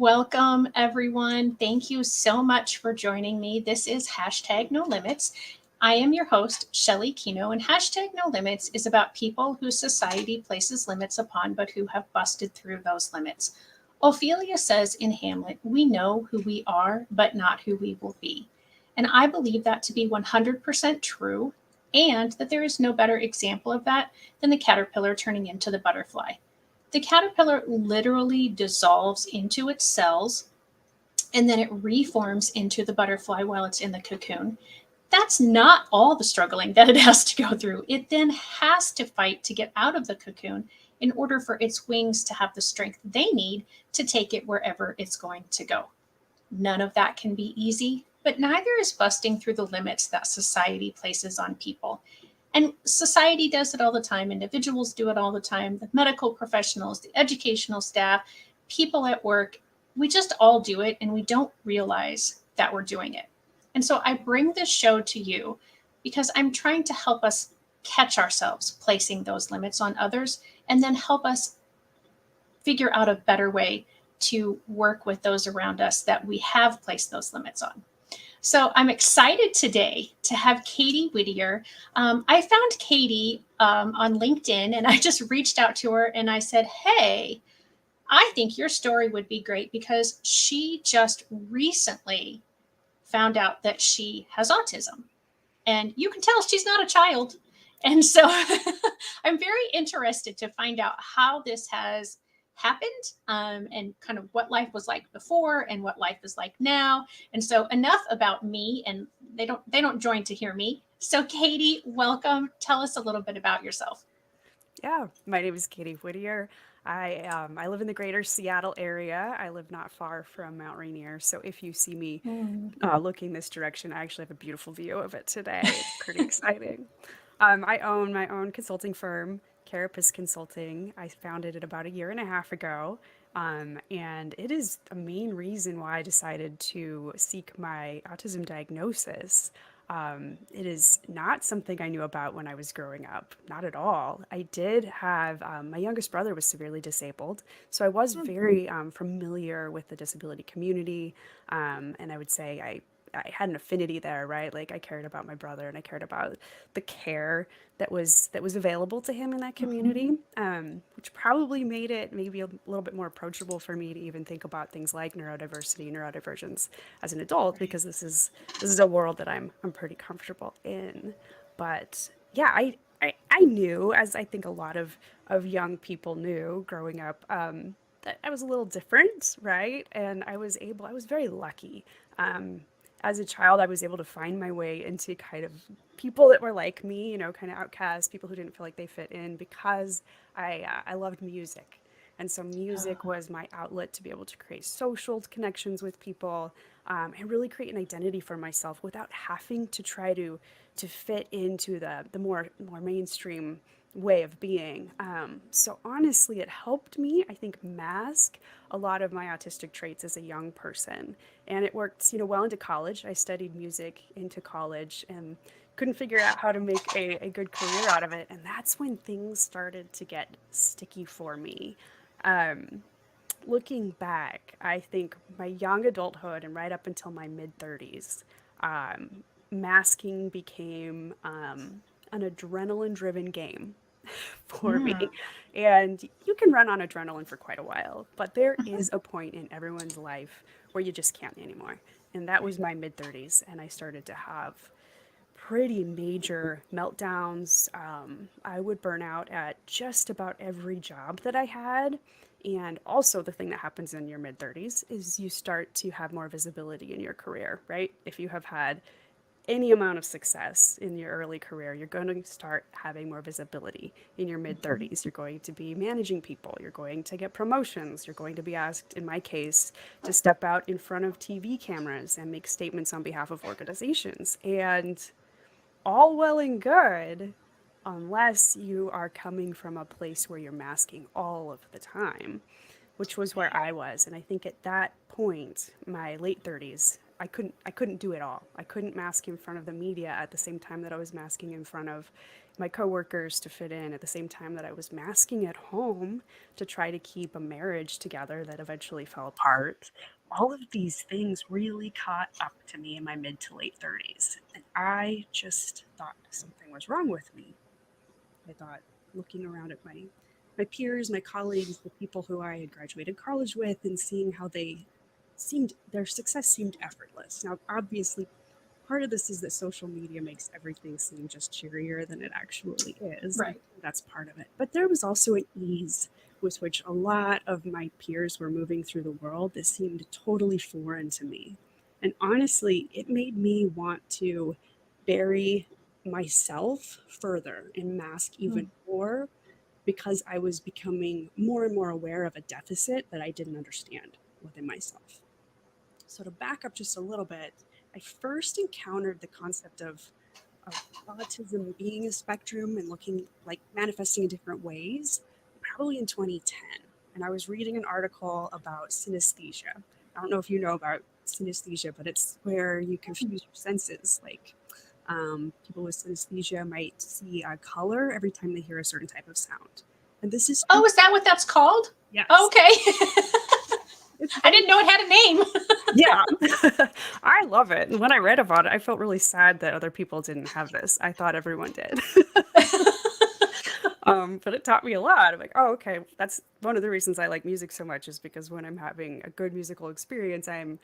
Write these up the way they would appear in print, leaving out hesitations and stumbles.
Welcome, everyone. Thank you so much for joining me. This is hashtag No Limits. I am your host, Shelly Kino, and hashtag No Limits is about people who society places limits upon, but who have busted through those limits. Ophelia says in Hamlet, "We know who we are, but not who we will be." And I believe that to be 100% true, and that there is no better example of that than the caterpillar turning into the butterfly. The caterpillar literally dissolves into its cells and then it reforms into the butterfly while it's in the cocoon. That's not all the struggling that it has to go through. It then has to fight to get out of the cocoon in order for its wings to have the strength they need to take it wherever it's going to go. None of that can be easy, but neither is busting through the limits that society places on people. And society does it all the time. Individuals do it all the time. The medical professionals, the educational staff, people at work, we just all do it and we don't realize that we're doing it. And so I bring this show to you because I'm trying to help us catch ourselves placing those limits on others and then help us figure out a better way to work with those around us that we have placed those limits on. So I'm excited today to have Katie Whittier. I found Katie on LinkedIn and I just reached out to her and I said, "Hey, I think your story would be great because she just recently found out that she has autism. And you can tell she's not a child. And so I'm very interested to find out how this has happened and kind of what life was like before and what life is like now. And so enough about me, and they don't join to hear me. So Katie, welcome. Tell us a little bit about yourself. Yeah, my name is Katie Whittier. I live in the greater Seattle area. I live not far from Mount Rainier. So if you see me Mm. looking this direction, I actually have a beautiful view of it today. It's pretty exciting. I own my own consulting firm, Karapace Consulting. I founded it about a year and a half ago. And it is a main reason why I decided to seek my autism diagnosis. It is not something I knew about when I was growing up, not at all. I did have my youngest brother was severely disabled, so I was very familiar with the disability community, and I would say I had an affinity there, right? Like I cared about my brother and I cared about the care that was available to him in that Mhm. community, which probably made it maybe a little bit more approachable for me to even think about things like neurodiversity, neurodivergence as an adult, Right. because this is a world that I'm pretty comfortable in. But yeah, I knew, as I think a lot of young people knew growing up, that I was a little different, right? And I was very lucky. Um, as a child, I was able to find my way into kind of people that were like me, kind of outcasts, people who didn't feel like they fit in, because I loved music. And so music Uh, was my outlet to be able to create social connections with people, and really create an identity for myself without having to try to fit into the more mainstream way of being. So honestly, it helped me, I think, mask a lot of my autistic traits as a young person, and it worked, well into college. I studied music into college and couldn't figure out how to make a good career out of it, and that's when things started to get sticky for me. Um, Looking back, I think my young adulthood and right up until my mid 30s, masking became an adrenaline driven game for mm, me. And you can run on adrenaline for quite a while, but there is a point in everyone's life where you just can't anymore. And that was my mid 30s. And I started to have pretty major meltdowns. I would burn out at just about every job that I had. And also, the thing that happens in your mid 30s is you start to have more visibility in your career, right? If you have had any amount of success in your early career, you're going to start having more visibility in your mid mhm. 30s. You're going to be managing people, you're going to get promotions, you're going to be asked, in my case, to step out in front of TV cameras and make statements on behalf of organizations. And all well and good, unless you are coming from a place where you're masking all of the time, which was where Right. I was. And I think at that point, my late 30s, I couldn't do it all. I couldn't mask in front of the media at the same time that I was masking in front of my coworkers to fit in, at the same time that I was masking at home to try to keep a marriage together that eventually fell apart. All of these things really caught up to me in my mid to late 30s, and I just thought something was wrong with me. I thought, looking around at my peers, my colleagues, the people who I had graduated college with, and seeing how their success seemed effortless. Now, obviously, part of this is that social media makes everything seem just cheerier than it actually is. Right. That's part of it. But there was also an ease with which a lot of my peers were moving through the world that seemed totally foreign to me. And honestly, it made me want to bury myself further and mask even Mm. more because I was becoming more and more aware of a deficit that I didn't understand within myself. So to back up just a little bit, I first encountered the concept of autism being a spectrum and looking like manifesting in different ways, probably in 2010. And I was reading an article about synesthesia. I don't know if you know about synesthesia, but it's where you confuse your senses. Like people with synesthesia might see a color every time they hear a certain type of sound. And this is Oh, is that what that's called? yes, Okay. it's I very didn't know it had a name. yeah. I love it. And when I read about it, I felt really sad that other people didn't have this. I thought everyone did. But it taught me a lot. I'm like, oh, okay. That's one of the reasons I like music so much is because when I'm having a good musical experience, I'm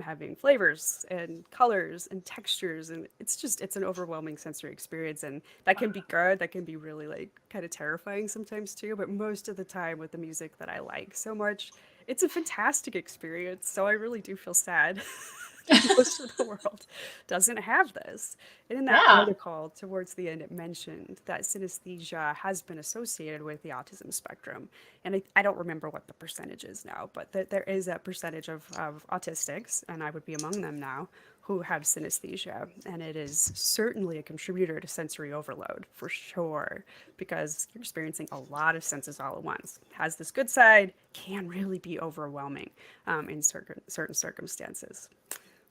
having flavors and colors and textures, and it's an overwhelming sensory experience, and that can be good. That can be really like kind of terrifying sometimes too. But most of the time with the music that I like so much, it's a fantastic experience. So I really do feel sad that most of the world doesn't have this. And in that Yeah. article, towards the end, it mentioned that synesthesia has been associated with the autism spectrum. And I don't remember what the percentage is now, but there is a percentage of autistics, and I would be among them now, who have synesthesia. And it is certainly a contributor to sensory overload, for sure, because you're experiencing a lot of senses all at once. Has this good side, can really be overwhelming in certain circumstances.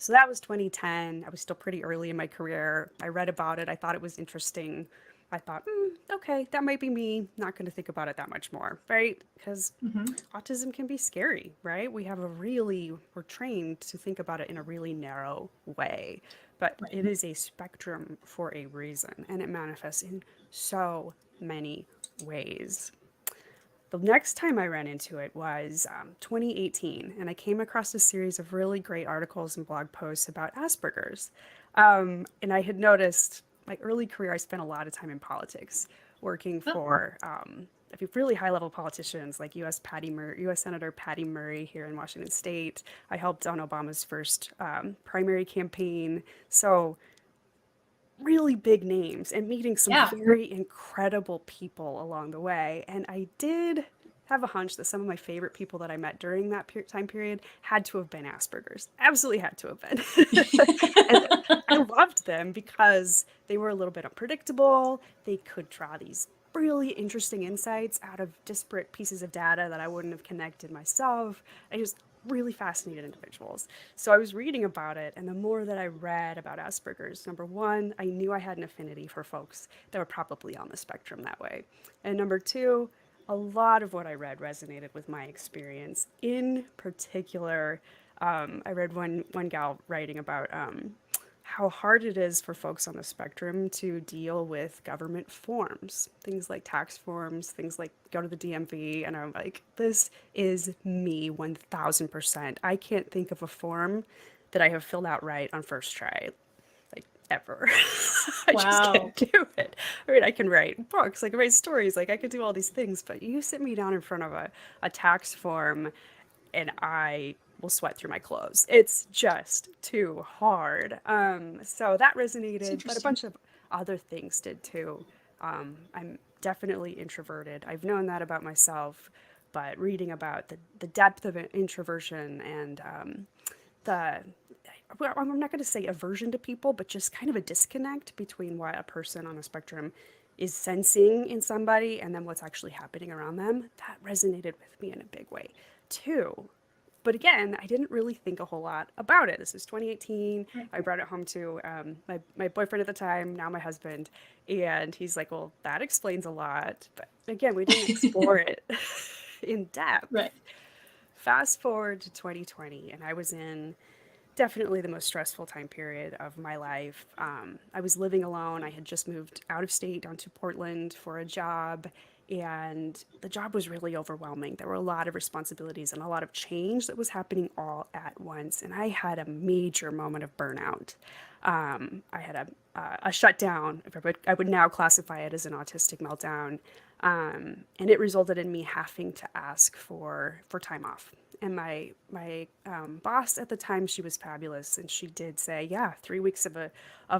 So that was 2010. I was still pretty early in my career. I read about it. I thought it was interesting. I thought, okay, that might be me. Not going to think about it that much more, right? Because Hmm. autism can be scary, right? We're trained to think about it in a really narrow way, but Right. it is a spectrum for a reason, and it manifests in so many ways. The next time I ran into it was 2018, and I came across a series of really great articles and blog posts about Asperger's. And I had noticed my early career, I spent a lot of time in politics, working Oh, for a few really high-level politicians like U.S. Senator Patty Murray here in Washington State. I helped on Obama's first primary campaign. So really big names and meeting some yeah. very incredible people along the way. And I did have a hunch that some of my favorite people that I met during that time period had to have been Asperger's. Absolutely had to have been. And I loved them because they were a little bit unpredictable. They could draw these really interesting insights out of disparate pieces of data that I wouldn't have connected myself. I just really fascinated individuals. So I was reading about it, and the more that I read about Asperger's, number one, I knew I had an affinity for folks that were probably on the spectrum that way. And number two, a lot of what I read resonated with my experience. In particular, I read one gal writing about how hard it is for folks on the spectrum to deal with government forms, things like tax forms, things like go to the DMV. And I'm like, this is me 1000%. I can't think of a form that I have filled out right on first try, like ever. I just Wow. can't do it. I mean, I can write books, I can write stories, like I could do all these things, but you sit me down in front of a tax form and I will sweat through my clothes. It's just too hard. So that It's resonated, but a interesting. bunch of other things did too. I'm definitely introverted. I've known that about myself, but reading about the depth of introversion and the well, I'm not going to say aversion to people, but just kind of a disconnect between what a person on a spectrum is sensing in somebody and then what's actually happening around them. That resonated with me in a big way too. But again, I didn't really think a whole lot about it. This is 2018. Right. I brought it home to my boyfriend at the time, now my husband, and he's like, "Well, that explains a lot." But again, we didn't explore it in Right. depth. Fast forward to 2020, and I was in definitely the most stressful time period of my life. I was living alone. I had just moved out of state down to Portland for a job, and the job was really overwhelming. There were a lot of responsibilities and a lot of change that was happening all at once. And I had a major moment of burnout. I had a shutdown. I would now classify it as an autistic meltdown. And it resulted in me having to ask for time off. And my boss at the time, she was fabulous, and she did say, "Yeah, 3 weeks of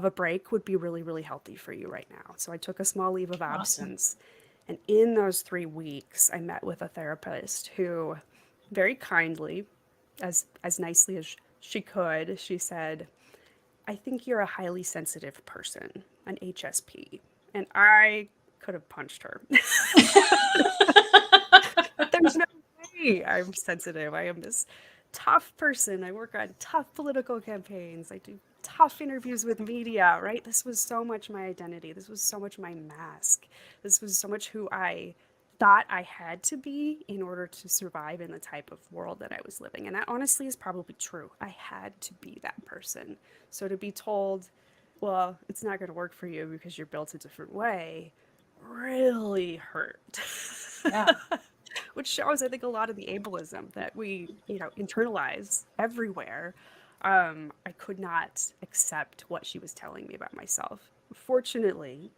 a break would be really, really healthy for you right now." So I took a small leave of Awesome. absence, and in those 3 weeks, I met with a therapist who, very kindly, as nicely as she could, she said, "I think you're a highly sensitive person, an HSP," and I could have punched her. There's no way I'm sensitive. I am this tough person. I work on tough political campaigns. I do tough interviews with media, right? This was so much my identity. This was so much my mask. This was so much who I thought I had to be in order to survive in the type of world that I was living. And that honestly is probably true. I had to be that person. So to be told, well, it's not going to work for you because you're built a different way, really hurt. Yeah. Which shows, I think, a lot of the ableism that we, internalize everywhere. I could not accept what she was telling me about myself. Fortunately,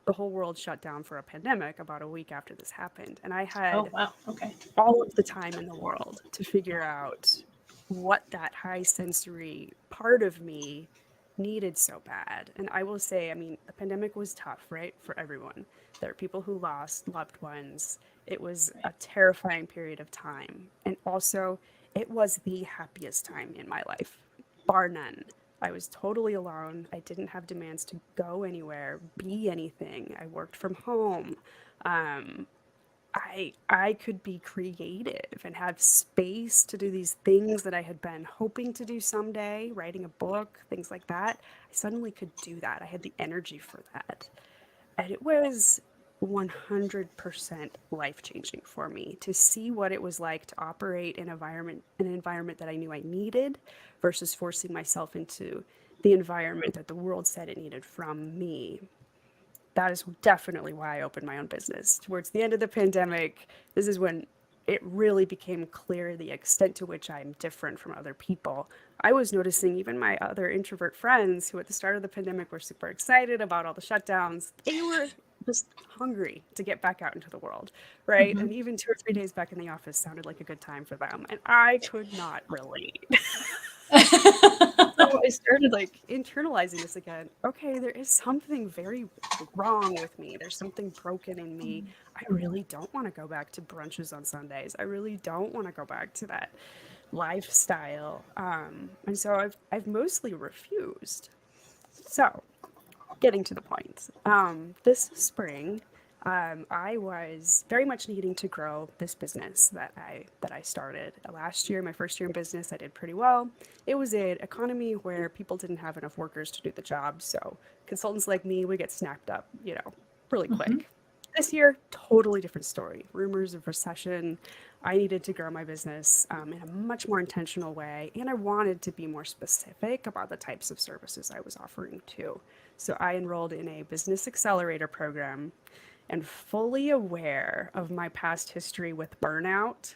the whole world shut down for a pandemic about a week after this happened, and I Oh, had wow. Okay. all of the time in the world to figure out what that high sensory part of me needed so bad. And I will say, I mean, the pandemic was tough, right, for everyone. There are people who lost loved ones. It was Right. a terrifying period of time. And also, it was the happiest time in my life, bar none. I was totally alone. I didn't have demands to go anywhere, be anything. I worked from home. Um, I could be creative and have space to do these things that I had been hoping to do someday, writing a book, things like that. I suddenly could do that. I had the energy for that. And it was 100% life-changing for me to see what it was like to operate in an environment that I knew I needed versus forcing myself into the environment that the world said it needed from me. That is definitely why I opened my own business. Towards the end of the pandemic, this is when it really became clear the extent to which I'm different from other people. I was noticing even my other introvert friends who at the start of the pandemic were super excited about all the shutdowns, they were just hungry to get back out into the world, right? Hmm. And even 2 or 3 days back in the office sounded like a good time for them. And I could not relate. So I started like internalizing this again. Okay, there is something very wrong with me. There's something broken in me. I really don't want to go back to brunches on Sundays. I really don't want to go back to that lifestyle. And so I've mostly refused. So getting to the point. This spring, I was very much needing to grow this business that I started last year. My first year in business, I did pretty well. It was an economy where people didn't have enough workers to do the job, so consultants like me would get snapped up, really Hmm. quick. This year, totally different story. Rumors of recession. I needed to grow my business in a much more intentional way, and I wanted to be more specific about the types of services I was offering too. So I enrolled in a business accelerator program, and fully aware of my past history with burnout,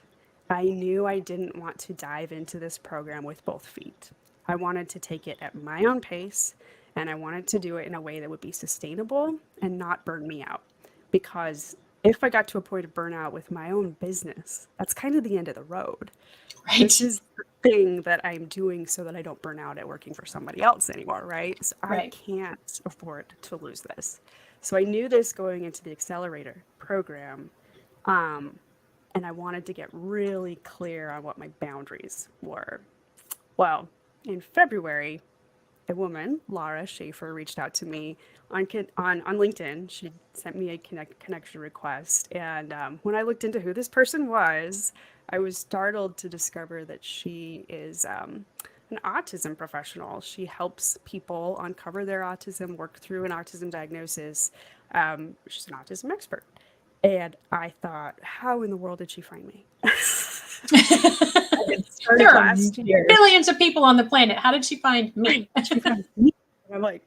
I knew I didn't want to dive into this program with both feet. I wanted to take it at my own pace, and I wanted to do it in a way that would be sustainable and not burn me out. Because if I got to a point of burnout with my own business, that's kind of the end of the road. This Right. is the thing that I'm doing so that I don't burn out at working for somebody else anymore, right? So I Right. can't afford to lose this. So I knew this going into the accelerator program, and I wanted to get really clear on what my boundaries were. Well, in February, a woman, Laura Schaefer, reached out to me on LinkedIn. She sent me a connection request, and when I looked into who this person was, I was startled to discover that she is an autism professional. She helps people uncover their autism, work through an autism diagnosis. She's an autism expert. And I thought, how in the world did she find me? I had started There are last year. billions of people on the planet. How did she find me? Right. She found me. And I'm like,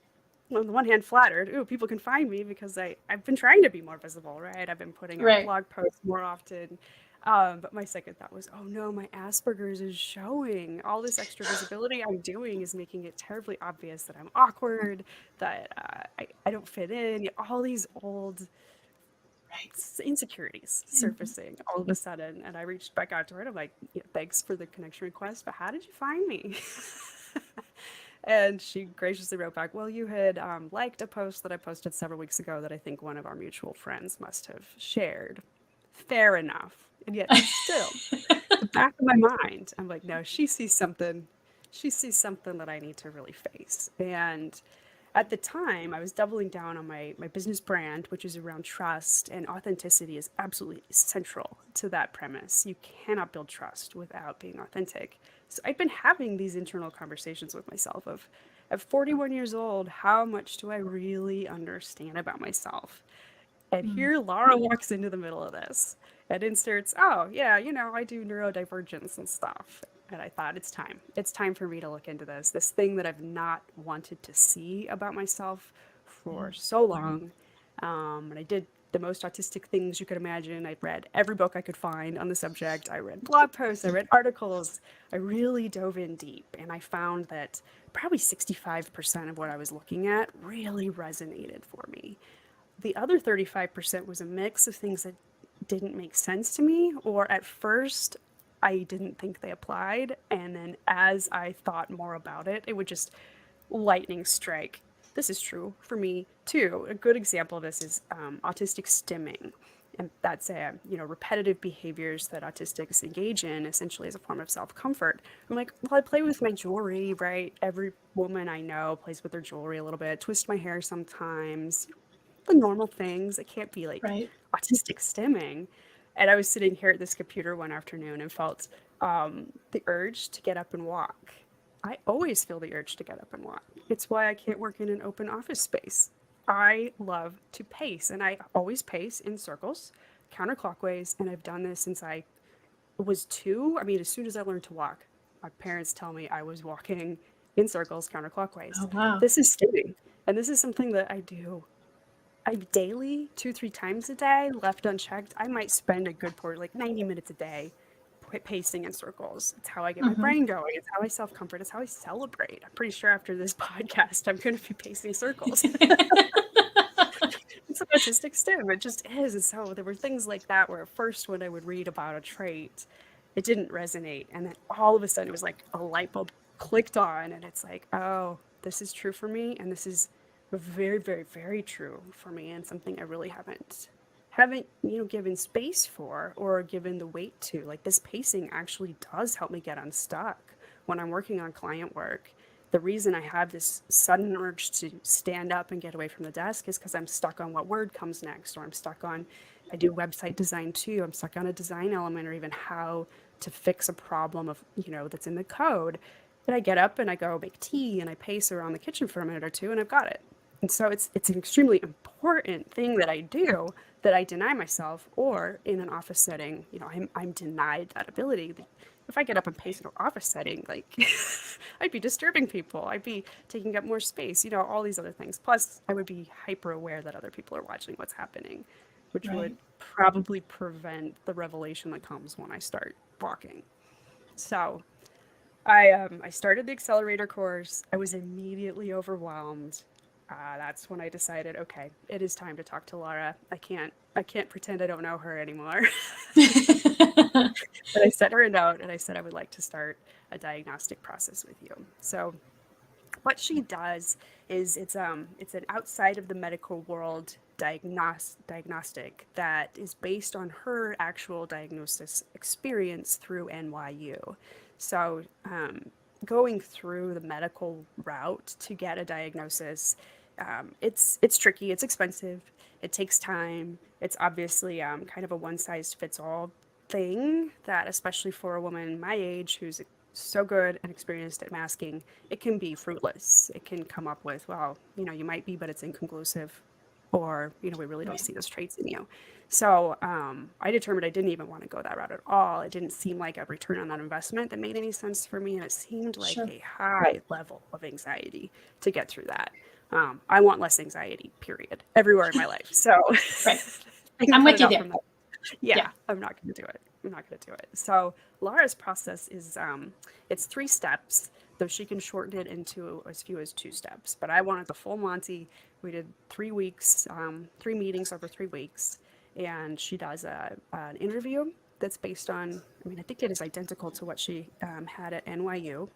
on the one hand, flattered. Ooh, people can find me because I've been trying to be more visible, right? I've been putting out Right. blog posts more often. But my second thought was, oh no, my Asperger's is showing. All this extra visibility I'm doing is making it terribly obvious that I'm awkward, that I don't fit in. All these old Right. insecurities surfacing all of a sudden. And I reached back out to her and I'm like, yeah, thanks for the connection request, but how did you find me? And she graciously wrote back, well, you had liked a post that I posted several weeks ago that I think one of our mutual friends must have shared. Fair enough. And yet still, the back of my mind, I'm like, no, she sees something. She sees something that I need to really face. And at the time, I was doubling down on my business brand, which is around trust, and authenticity is absolutely central to that premise. You cannot build trust without being authentic. So I'd been having these internal conversations with myself of, at 41 years old, how much do I really understand about myself? And Mm. here Laura walks into the middle of this and inserts, oh, yeah, I do neurodivergence and stuff. And I thought, it's time. It's time for me to look into this thing that I've not wanted to see about myself for so long. And I did the most autistic things you could imagine. I read every book I could find on the subject. I read blog posts, I read articles. I really dove in deep. And I found that probably 65% of what I was looking at really resonated for me. The other 35% was a mix of things that didn't make sense to me, or at first I didn't think they applied. And then as I thought more about it, it would just lightning strike. This is true for me too. A good example of this is autistic stimming. And that's repetitive behaviors that autistics engage in essentially as a form of self-comfort. I'm like, well, I play with my jewelry, right? Every woman I know plays with their jewelry a little bit, twist my hair sometimes, the normal things. It can't be like Right. autistic stimming. And I was sitting here at this computer one afternoon and felt the urge to get up and walk. I always feel the urge to get up and walk. It's why I can't work in an open office space. I love to pace, and I always pace in circles, counterclockwise, and I've done this since I was 2. I mean, as soon as I learned to walk, my parents tell me I was walking in circles counterclockwise. Oh, wow. This is stimming, and this is something that I do daily, 2, 3 times a day, left unchecked. I might spend a good part, like 90 minutes a day, pacing in circles. It's how I get my Mm-hmm. brain going. It's how I self comfort. It's how I celebrate. I'm pretty sure after this podcast, I'm going to be pacing circles. It's an autistic stim. It just is. And so there were things like that where at first, when I would read about a trait, it didn't resonate. And then all of a sudden, it was like a light bulb clicked on, and it's like, oh, this is true for me, and this is very, very, very true for me, and something I really haven't given space for or given the weight to. Like, this pacing actually does help me get unstuck when I'm working on client work. The reason I have this sudden urge to stand up and get away from the desk is because I'm stuck on what word comes next, or I'm stuck on, I do website design too, I'm stuck on a design element, or even how to fix a problem of that's in the code. And I get up and I go make tea and I pace around the kitchen for a minute or two, and I've got it. And so it's an extremely important thing that I do, that I deny myself. Or in an office setting, I'm denied that ability. If I get up and pace in an office setting, like I'd be disturbing people. I'd be taking up more space, all these other things. Plus, I would be hyper aware that other people are watching what's happening, which Right. would probably prevent the revelation that comes when I start walking. So I started the accelerator course. I was immediately overwhelmed. That's when I decided, okay, it is time to talk to Laura. I can't pretend I don't know her anymore. But I sent her a note and I said I would like to start a diagnostic process with you. So what she does is it's an outside of the medical world diagnostic that is based on her actual diagnosis experience through NYU. So going through the medical route to get a diagnosis, it's tricky, it's expensive, it takes time. It's obviously kind of a one size fits all thing that, especially for a woman my age who's so good and experienced at masking, it can be fruitless. It can come up with, well, you might be, but it's inconclusive, or we really don't Right. see those traits in you. So I determined I didn't even want to go that route at all. It didn't seem like a return on that investment that made any sense for me, and it seemed like Sure. a high level of anxiety to get through that. I want less anxiety, period, everywhere in my life. So Right. I can I'm cut with it you out there. from that. Yeah, Yeah. I'm not going to do it. I'm not going to do it. So Laura's process is it's 3 steps, though she can shorten it into as few as 2 steps. But I wanted the full Monty. We did 3 weeks, 3 meetings over 3 weeks, and she does an interview that's based on. I mean, I think it is identical to what she had at NYU,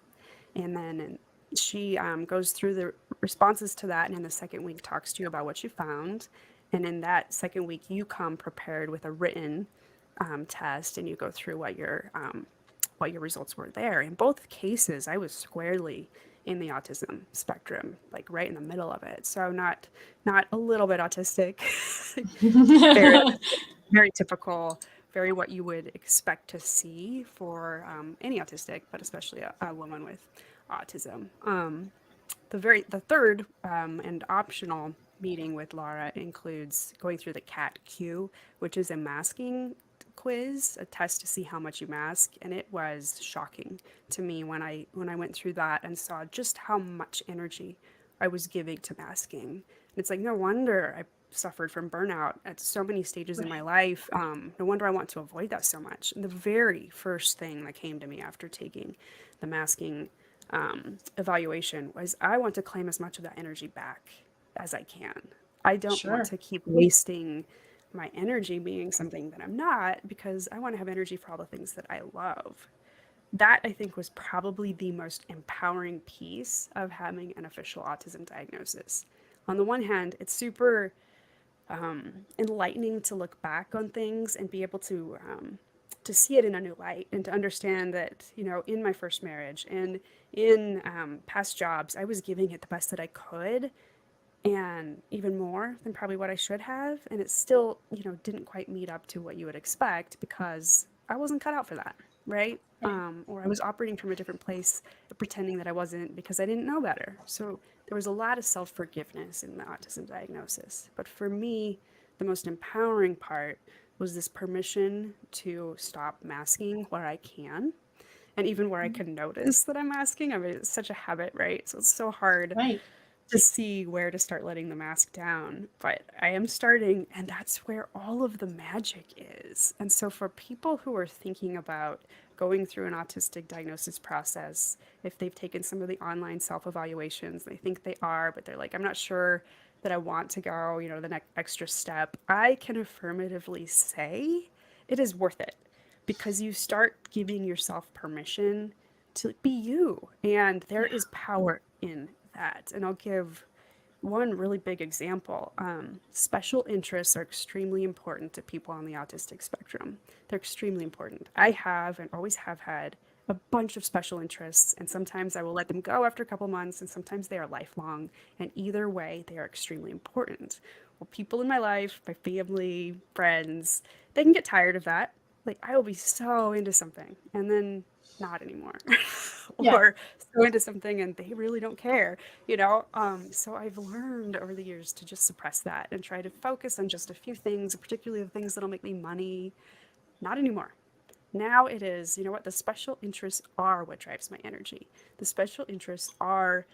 and then she goes through the responses to that, and in the second week talks to you about what you found, and in that second week you come prepared with a written test, and you go through what your results were there. In both cases I was squarely in the autism spectrum, like right in the middle of it, so not a little bit autistic. Very autistic, very typical, very what you would expect to see for any autistic, but especially a woman with autism. The third and optional meeting with Laura includes going through the CAT-Q, which is a masking quiz, a test to see how much you mask, and it was shocking to me when I went through that and saw just how much energy I was giving to masking. And it's like, no wonder I suffered from burnout at so many stages in my Right. life. No wonder I want to avoid that so much. And the very first thing that came to me after taking the masking evaluation was, I want to claim as much of that energy back as I can. I don't want Sure. to keep wasting my energy being something that I'm not, because I want to have energy for all the things that I love. That, I think, was probably the most empowering piece of having an official autism diagnosis. On the one hand, it's super enlightening to look back on things and be able to see it in a new light, and to understand that, in my first marriage and in past jobs, I was giving it the best that I could, and even more than probably what I should have. And it still, didn't quite meet up to what you would expect, because I wasn't cut out for that, right? Right. Or I was operating from a different place, pretending that I wasn't, because I didn't know better. So there was a lot of self forgiveness in the autism diagnosis. But for me, the most empowering part was this permission to stop masking where I can, and even where I can notice that I'm masking. I mean, it's such a habit, right? So it's so hard Right. to see where to start letting the mask down. But I am starting, and that's where all of the magic is. And so, for people who are thinking about going through an autistic diagnosis process, if they've taken some of the online self evaluations, they think they are, but they're like, I'm not sure that I want to go, the next extra step, I can affirmatively say it is worth it, because you start giving yourself permission to be you. And there Yeah. is power in that. And I'll give one really big example. Special interests are extremely important to people on the autistic spectrum. They're extremely important. I have and always have had a bunch of special interests, and sometimes I will let them go after a couple months, and sometimes they are lifelong. And either way, they are extremely important. Well, people in my life, my family, friends, they can get tired of that. Like, I will be so into something and then not anymore. Yeah. Or so into something and they really don't care. So I've learned over the years to just suppress that and try to focus on just a few things, particularly the things that'll make me money. Not anymore. Now it is, what the special interests are, what drives my energy. The special interests are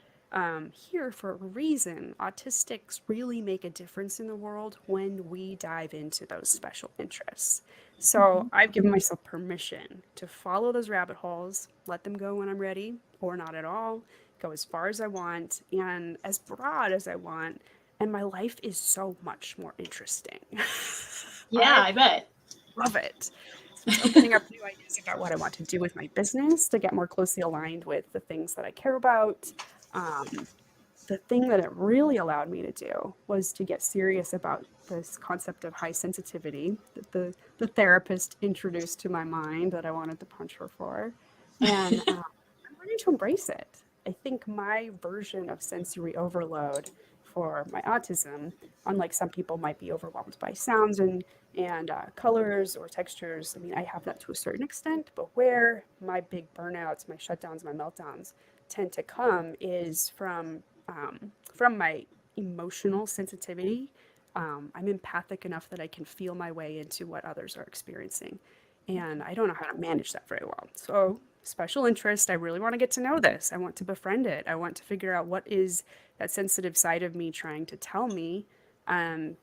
here for a reason. Autistics really make a difference in the world when we dive into those special interests. So Mhm. I've given myself permission to follow those rabbit holes, let them go when I'm ready, or not at all, go as far as I want and as broad as I want. And my life is so much more interesting. Yeah, I I bet. love it. So it's opening up new ideas about what I want to do with my business to get more closely aligned with the things that I care about. Um, the thing that it really allowed me to do was to get serious about this concept of high sensitivity that the therapist introduced to my mind that I wanted to punch her for. And I'm learning to embrace it. I think my version of sensory overload for my autism, unlike some people might be overwhelmed by sounds and colors or textures. I mean, I have that to a certain extent, but where my big burnouts, my shutdowns, my meltdowns tend to come is from my emotional sensitivity. I'm empathic enough that I can feel my way into what others are experiencing, and I don't know how to manage that very well. So, special interest, I really want to get to know this. I want to befriend it. I want to figure out what is that sensitive side of me trying to tell me,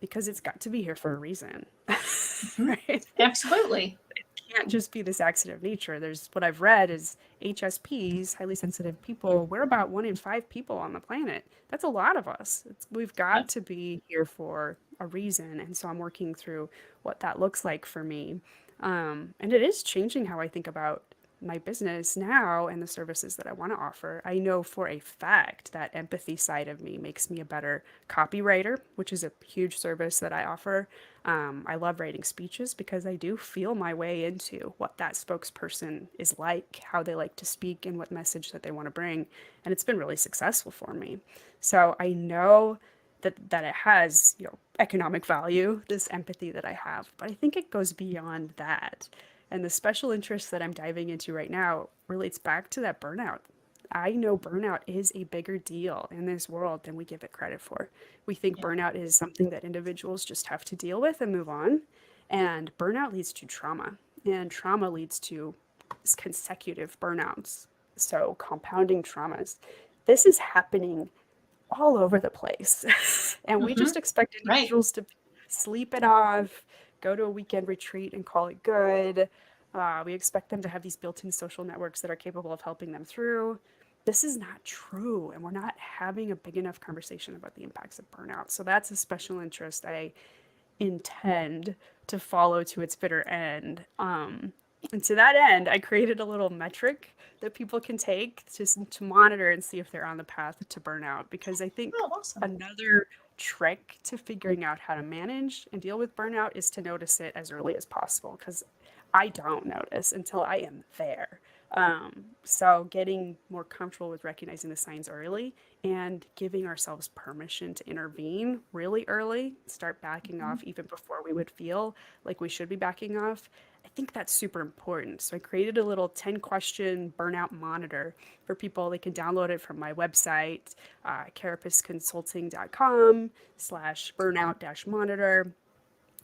because it's got to be here for a reason, Mhm. right? Absolutely. Can't just be this accident of nature. There's what I've read is HSPs, highly sensitive people, we're about 1 in 5 people on the planet. That's a lot of us. We've Yep. got to be here for a reason. And so I'm working through what that looks like for me. And it is changing how I think about my business now and the services that I want to offer. I know for a fact that empathy side of me makes me a better copywriter, which is a huge service that I offer. I love writing speeches because I do feel my way into what that spokesperson is like, how they like to speak, and what message that they want to bring. And it's been really successful for me. So I know that it has, economic value, this empathy that I have, but I think it goes beyond that. And the special interest that I'm diving into right now relates back to that burnout. I know burnout is a bigger deal in this world than we give it credit for. We think Yep. burnout is something that individuals just have to deal with and move on. And burnout leads to trauma, and trauma leads to consecutive burnouts. So, compounding traumas. This is happening all over the place. And we Hmm. just expect Right. individuals to sleep it off, go to a weekend retreat and call it good. We expect them to have these built in social networks that are capable of helping them through. This is not true. And we're not having a big enough conversation about the impacts of burnout. So that's a special interest I intend to follow to its bitter end. And to that end, I created a little metric that people can take to monitor and see if they're on the path to burnout. Because I think Oh, awesome. another trick to figuring out how to manage and deal with burnout is to notice it as early as possible. Because I don't notice until I am there. So getting more comfortable with recognizing the signs early and giving ourselves permission to intervene really early, start backing Mhm. off even before we would feel like we should be backing off. I think that's super important. So I created a little 10-question burnout monitor for people. They can download it from my website, carapaceconsulting.com/burnout-monitor,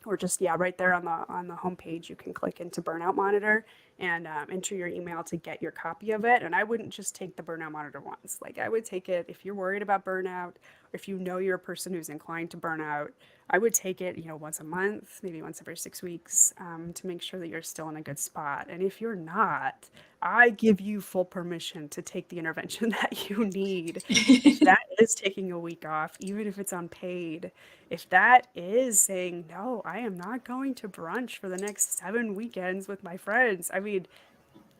or just, yeah, right there on the homepage you can click into burnout monitor and enter your email to get your copy of it. And I wouldn't just take the burnout monitor once. Like, I would take it if you're worried about burnout, or if you know you're a person who's inclined to burnout. I would take it, once a month, maybe once every 6 weeks, to make sure that you're still in a good spot. And if you're not, I give you full permission to take the intervention that you need. If that is taking a week off, even if it's unpaid, if that is saying, no, I am not going to brunch for the next 7 weekends with my friends, I mean,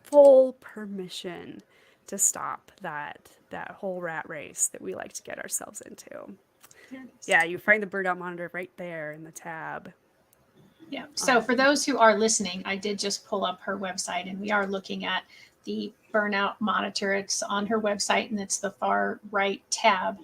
full permission to stop that whole rat race that we like to get ourselves into. There it is. Yeah, you find the burnout monitor right there in the tab. Yeah. So for Um, those who are listening, I did just pull up her website and we are looking at the burnout monitor. It's on her website and it's the far right tab.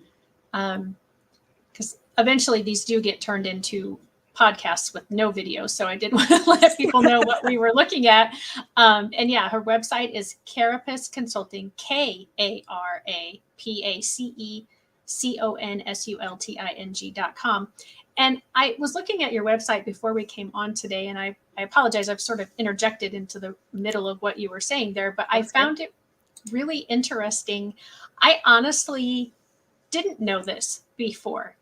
Because eventually these do get turned into podcasts with no video. So I did want to let people know what we were looking at. And yeah, her website is Karapace Consulting, KARAPACECONSULTING.com. And I was looking at your website before we came on today, and I apologize, I've sort of interjected into the middle of what you were saying there, but I that's good. found it really interesting. I honestly didn't know this before.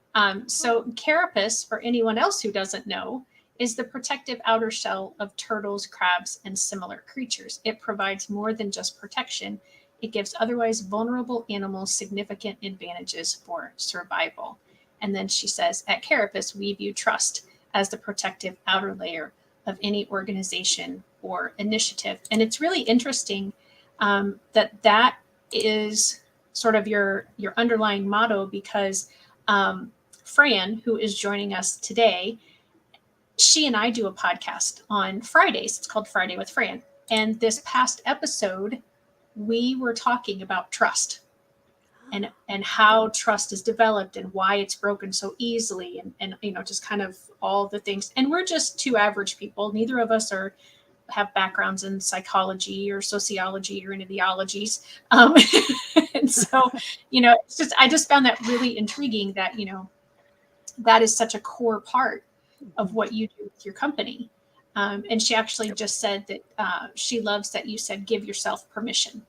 So, carapace, for anyone else who doesn't know, is the protective outer shell of turtles, crabs, and similar creatures. It provides more than just protection, it gives otherwise vulnerable animals significant advantages for survival. And then she says, at Carapace, we view trust as the protective outer layer of any organization or initiative. And it's really interesting that is sort of your underlying motto because Fran, who is joining us today, she and I do a podcast on Fridays. It's called Friday with Fran. And this past episode, we were talking about trust. and how trust is developed and why it's broken so easily, and just kind of all the things. And we're just two average people. Neither of us are have backgrounds in psychology or sociology or any of the ologies. And so, it's just, I just found that really intriguing that, that is such a core part of what you do with your company. And she actually Yep. just said that she loves that you said, give yourself permission.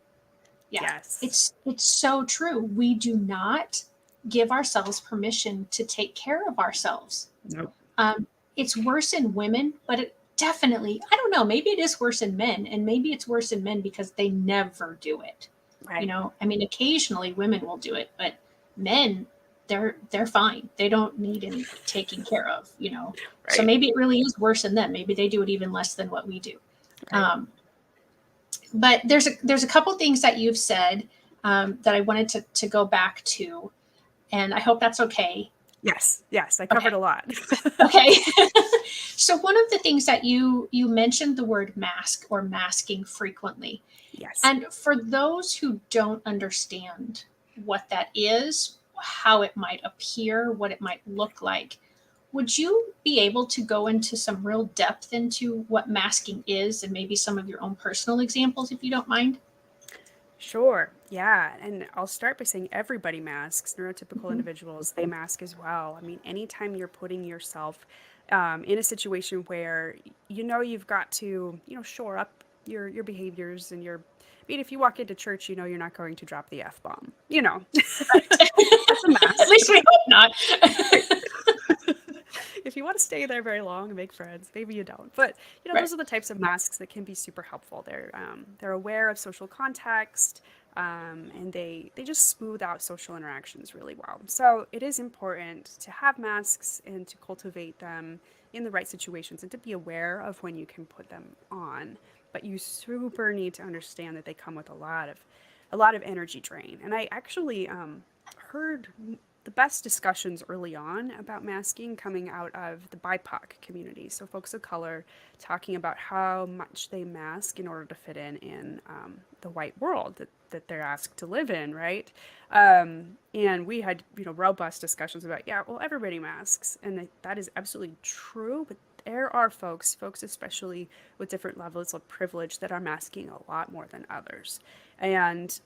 Yeah, Yes. it's so true. We do not give ourselves permission to take care of ourselves. Nope. Um, it's worse in women, but it definitely, I don't know, maybe it is worse in men, and maybe it's worse in men because they never do it. Right. I mean, occasionally women will do it, but men, they're fine. They don't need any taking care of. So Right. maybe it really is worse in them. Maybe they do it even less than what we do. Right. But there's a couple things that you've said that I wanted to go back to, and I hope that's okay. Yes. Yes. I covered Okay. a lot. Okay. So one of the things that you mentioned the word mask or masking frequently. Yes. And for those who don't understand what that is, how it might appear, what it might look like, would you be able to go into some real depth into what masking is and maybe some of your own personal examples, if you don't mind? Sure. Yeah. And I'll start by saying everybody masks. Neurotypical Mhm. individuals, they mask as well. I mean, anytime you're putting yourself in a situation where you've got to shore up your behaviors and your. I mean, if you walk into church, you're not going to drop the F bomb. That's a At mask. least we hope not. If you want to stay there very long and make friends, maybe you don't. But Right. those are the types of masks that can be super helpful. They're aware of social context, and they just smooth out social interactions really well. So it is important to have masks and to cultivate them in the right situations and to be aware of when you can put them on. But you super need to understand that they come with a lot of energy drain. And I actually heard the best discussions early on about masking coming out of the BIPOC community. So folks of color talking about how much they mask in order to fit in the white world that they're asked to live in, right? And we had robust discussions about, yeah, well, everybody masks, and that is absolutely true, but there are folks especially with different levels of privilege that are masking a lot more than others. And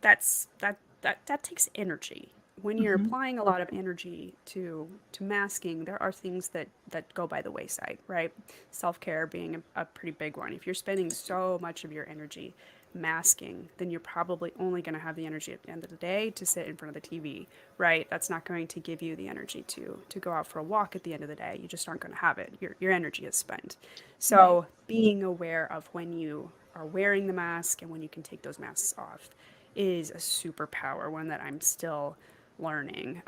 that takes energy. When you're Mhm. applying a lot of energy to masking, there are things that go by the wayside, right? Self-care being a pretty big one. If you're spending so much of your energy masking, then you're probably only going to have the energy at the end of the day to sit in front of the TV, right? That's not going to give you the energy to go out for a walk at the end of the day. You just aren't going to have it. Your energy is spent. Right. So being aware of when you are wearing the mask and when you can take those masks off is a superpower, one that I'm still learning.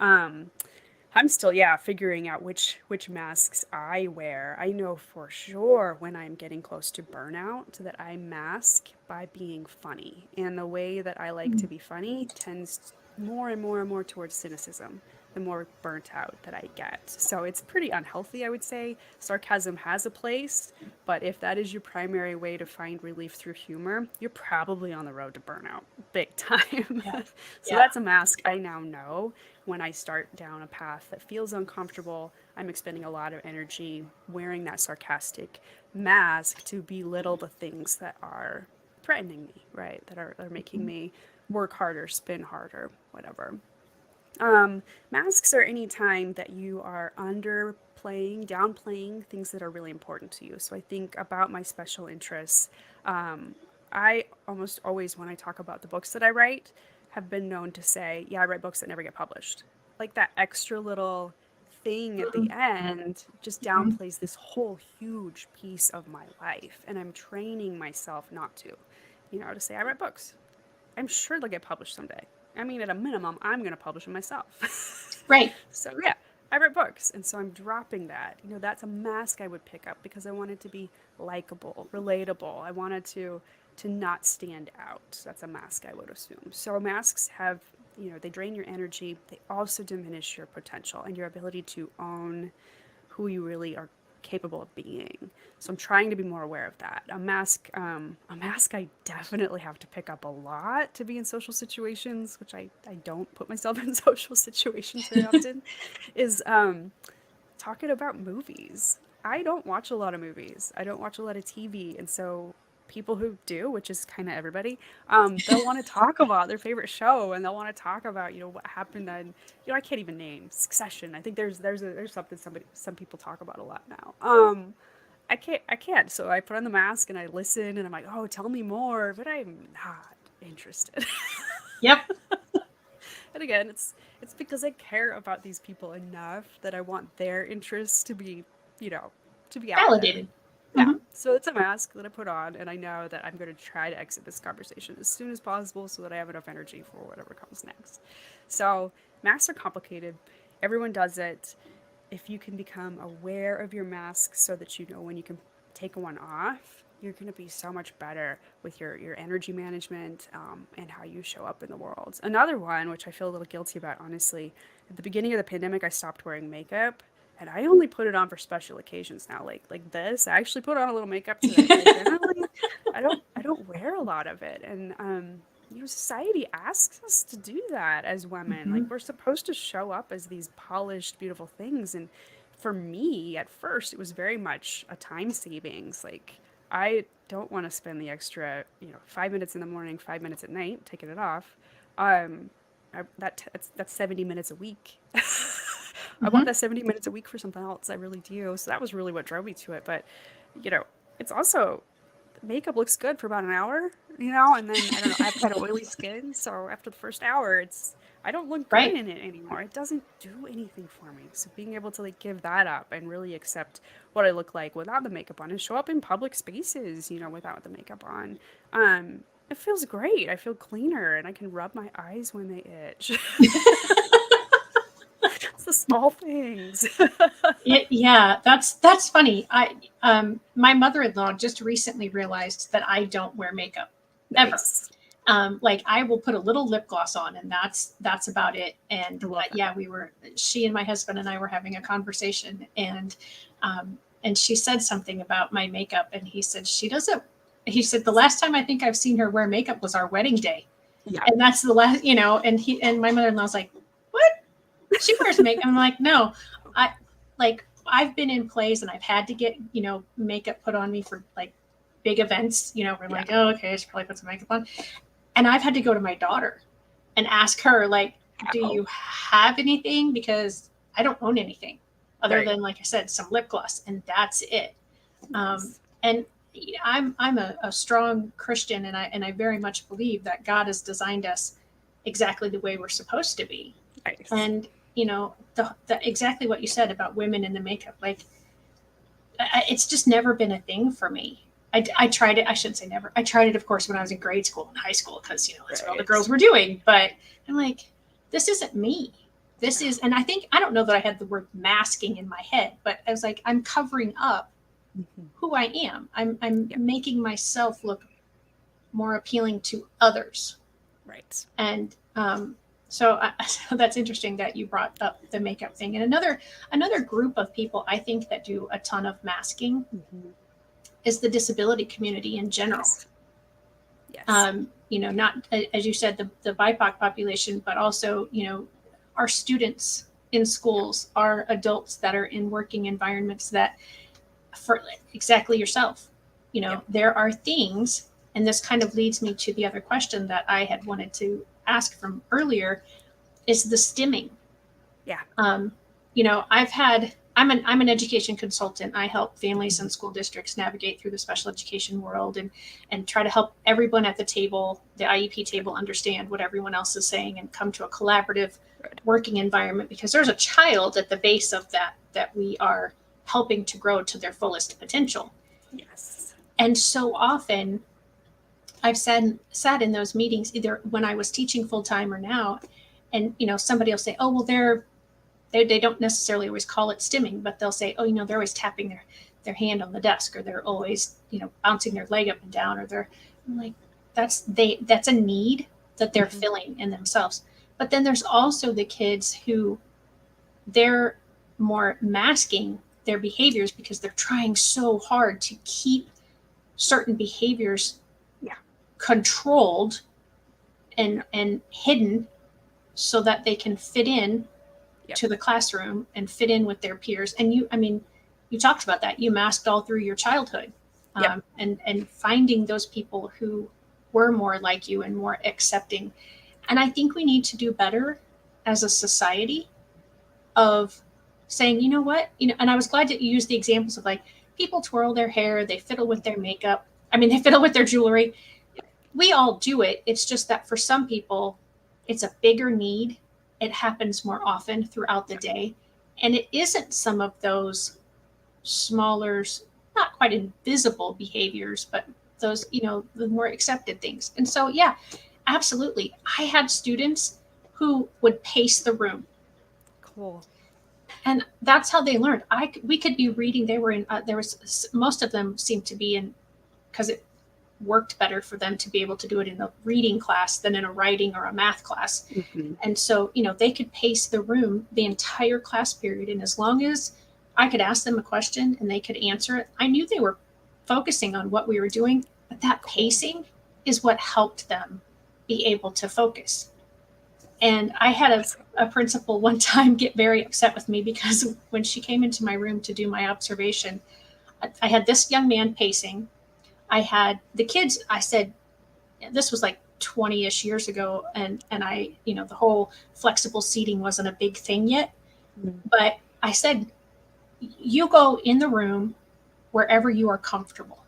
I'm still, yeah, figuring out which masks I wear. I know for sure when I'm getting close to burnout that I mask by being funny. And the way that I like to be funny tends more and more and more towards cynicism the more burnt out that I get. So it's pretty unhealthy, I would say. Sarcasm has a place, but if that is your primary way to find relief through humor, you're probably on the road to burnout big time. Yeah. So Yeah. that's a mask I now know when I start down a path that feels uncomfortable. I'm expending a lot of energy wearing that sarcastic mask to belittle the things that are threatening me, right? That are making me work harder, spin harder, whatever. Masks are any time that you are underplaying, downplaying things that are really important to you. So I think about my special interests. I almost always, when I talk about the books that I write, have been known to say, yeah, I write books that never get published. Like that extra little thing at the end just Mhm. downplays this whole huge piece of my life. And I'm training myself not to say, I write books. I'm sure they'll get published someday. I mean, at a minimum, I'm going to publish them myself. Right. So, yeah, I write books. And so I'm dropping that. That's a mask I would pick up because I wanted to be likable, relatable. I wanted to not stand out. That's a mask I would assume. So masks have, they drain your energy. They also diminish your potential and your ability to own who you really are capable of being. So I'm trying to be more aware of that. A mask I definitely have to pick up a lot to be in social situations, which I don't put myself in social situations very often, is talking about movies. I don't watch a lot of movies. I don't watch a lot of TV, and so people who do, which is kind of everybody, they'll want to talk about their favorite show, and they'll want to talk about what happened on, I can't even name Succession. I think there's something some people talk about a lot now. I can't. So I put on the mask and I listen, and I'm like, oh, tell me more, but I'm not interested. Yep. And again, it's because I care about these people enough that I want their interests to be, you know, to be out there. Validated. Yeah. Hmm. So it's a mask that I put on, and I know that I'm going to try to exit this conversation as soon as possible so that I have enough energy for whatever comes next. So masks are complicated. Everyone does it. If you can become aware of your mask so that you know when you can take one off, you're going to be so much better with your energy management, and how you show up in the world. Another one, which I feel a little guilty about, honestly, at the beginning of the pandemic, I stopped wearing makeup. And I only put it on for special occasions now, like this. I actually put on a little makeup today, but generally, I don't wear a lot of it. And society asks us to do that as women. Like, Hmm. we're supposed to show up as these polished, beautiful things. And for me, at first, it was very much a time savings. Like, I don't want to spend the extra, 5 minutes in the morning, 5 minutes at night taking it off. Um, that's 70 minutes a week. I want Hmm. that 70 minutes a week for something else. I really do. So that was really what drove me to it. But, you know, it's also makeup looks good for about an hour, and then I don't know, I've got oily skin, so after the first hour, I don't look good Right. in it anymore. It doesn't do anything for me. So being able to like give that up and really accept what I look like without the makeup on and show up in public spaces, without the makeup on, it feels great. I feel cleaner and I can rub my eyes when they itch. It's the small things. Yeah, that's funny. My mother-in-law just recently realized that I don't wear makeup ever. Nice. Like I will put a little lip gloss on, and that's about it. And I love that. yeah, she and my husband and I were having a conversation, and she said something about my makeup, and he said she doesn't. He said the last time I think I've seen her wear makeup was our wedding day, Yeah. and that's the last, and my mother-in-law's like, what? She wears makeup. I'm like, no, I like I've been in plays and I've had to get, makeup put on me for like big events, we're Yeah. like, oh, okay, I should probably put some makeup on. And I've had to go to my daughter and ask her, like, do Oh, you have anything? Because I don't own anything other right. than, like I said, some lip gloss, and that's it. Nice. And I'm a strong Christian, and I very much believe that God has designed us exactly the way we're supposed to be. Nice. And the exactly what you said about women in the makeup, like it's just never been a thing for me. I tried it. I shouldn't say never. I tried it, of course, when I was in grade school and high school because that's what all the Right. girls were doing. But I'm like, this isn't me. This No. is, and I don't know that I had the word masking in my head, but I was like, I'm covering up Mhm. who I am. I'm Yeah. making myself look more appealing to others. Right. And so that's interesting that you brought up the makeup thing. And another group of people I think that do a ton of masking Mhm. is the disability community in general. Yes. Yes. Not as you said, the BIPOC population, but also our students in Yeah. schools, our adults that are in working environments that, for exactly yourself, Yeah. there are things, and this kind of leads me to the other question that I had wanted to ask from earlier, is the stimming. Yeah. Um, I'm an education consultant. I help families Mhm. and school districts navigate through the special education world and try to help everyone at the table, the IEP Good. table, understand what everyone else is saying and come to a collaborative Good. working environment, because there's a child at the base of that we are helping to grow to their fullest potential. Yes. And so often I've sat in those meetings, either when I was teaching full time or now, and somebody will say, "Oh, well, they don't necessarily always call it stimming, but they'll say, oh, they're always tapping their hand on the desk, or they're always bouncing their leg up and down, or they're I'm like, that's a need that they're Mhm. filling in themselves. But then there's also the kids who they're more masking their behaviors because they're trying so hard to keep certain behaviors controlled and hidden so that they can fit in to the classroom and fit in with their peers. And you talked about that. You masked all through your childhood, and finding those people who were more like you and more accepting. And I think we need to do better as a society of saying, you know what, and I was glad that you used the examples of like people twirl their hair, they fiddle with their makeup. They fiddle with their jewelry. We all do it. It's just that for some people, it's a bigger need. It happens more often throughout the day. And it isn't some of those smaller, not quite invisible behaviors, but those, the more accepted things. And so, yeah, absolutely. I had students who would pace the room. Cool. And that's how they learned. We could be reading. They were in, there was, most of them seemed to be in, because it worked better for them to be able to do it in a reading class than in a writing or a math class. Mm-hmm. And so, they could pace the room the entire class period. And as long as I could ask them a question and they could answer it, I knew they were focusing on what we were doing. But that pacing is what helped them be able to focus. And I had a principal one time get very upset with me because when she came into my room to do my observation, I had this young man pacing. I had the kids. I said, this was like 20-ish years ago. And I, the whole flexible seating wasn't a big thing yet. Mm-hmm. But I said, you go in the room wherever you are comfortable.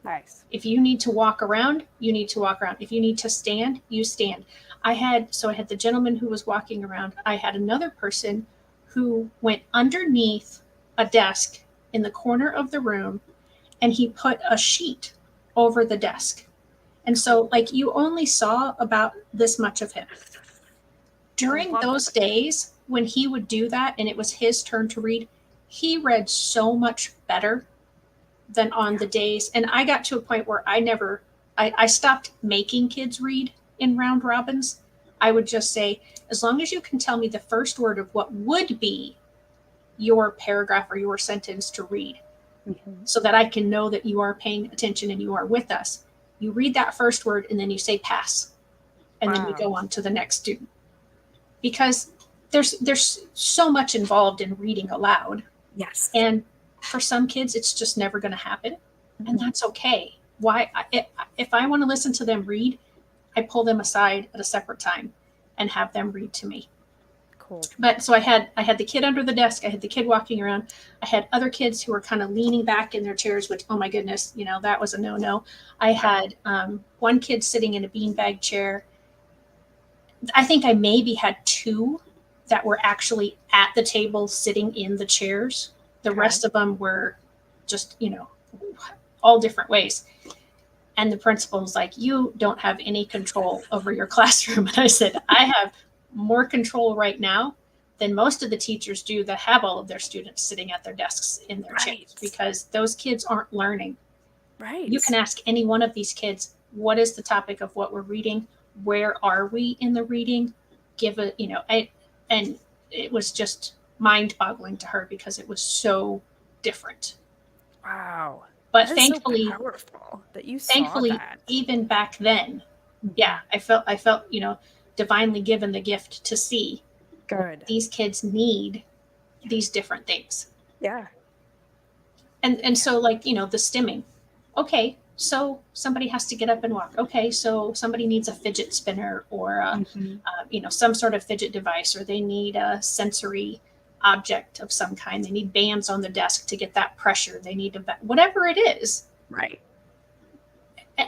Nice. If you need to walk around, you need to walk around. If you need to stand, you stand. I had the gentleman who was walking around. I had another person who went underneath a desk in the corner of the room, and he put a sheet over the desk. And so, like, you only saw about this much of him. During those days when he would do that and it was his turn to read, he read so much better than on the days. And I got to a point where I stopped making kids read in round robins. I would just say, as long as you can tell me the first word of what would be your paragraph or your sentence to read, so that I can know that you are paying attention and you are with us. You read that first word and then you say pass. And then we go on to the next student. Because there's so much involved in reading aloud. Yes. And for some kids, it's just never going to happen. And that's okay. Why? If I want to listen to them read, I pull them aside at a separate time and have them read to me. Cool. But so I had the kid under the desk. I had the kid walking around. I had other kids who were kind of leaning back in their chairs, which, oh my goodness, that was a no-no. I had one kid sitting in a beanbag chair. I think I maybe had two that were actually at the table sitting in the chairs. The rest of them were just, all different ways. And the principal was like, you don't have any control over your classroom. And I said, I have more control right now than most of the teachers do that have all of their students sitting at their desks in their chairs, because those kids aren't learning. Right. You can ask any one of these kids, what is the topic of what we're reading? Where are we in the reading? And it was just mind-boggling to her because it was so different. Wow. But that thankfully, so powerful that you saw that. Even back then, I felt, divinely given the gift to see. Good. These kids need these different things. Yeah. And so, like, the stimming. Okay, so somebody has to get up and walk. Okay, so somebody needs a fidget spinner or some sort of fidget device, or they need a sensory object of some kind. They need bands on the desk to get that pressure. They need whatever it is. Right.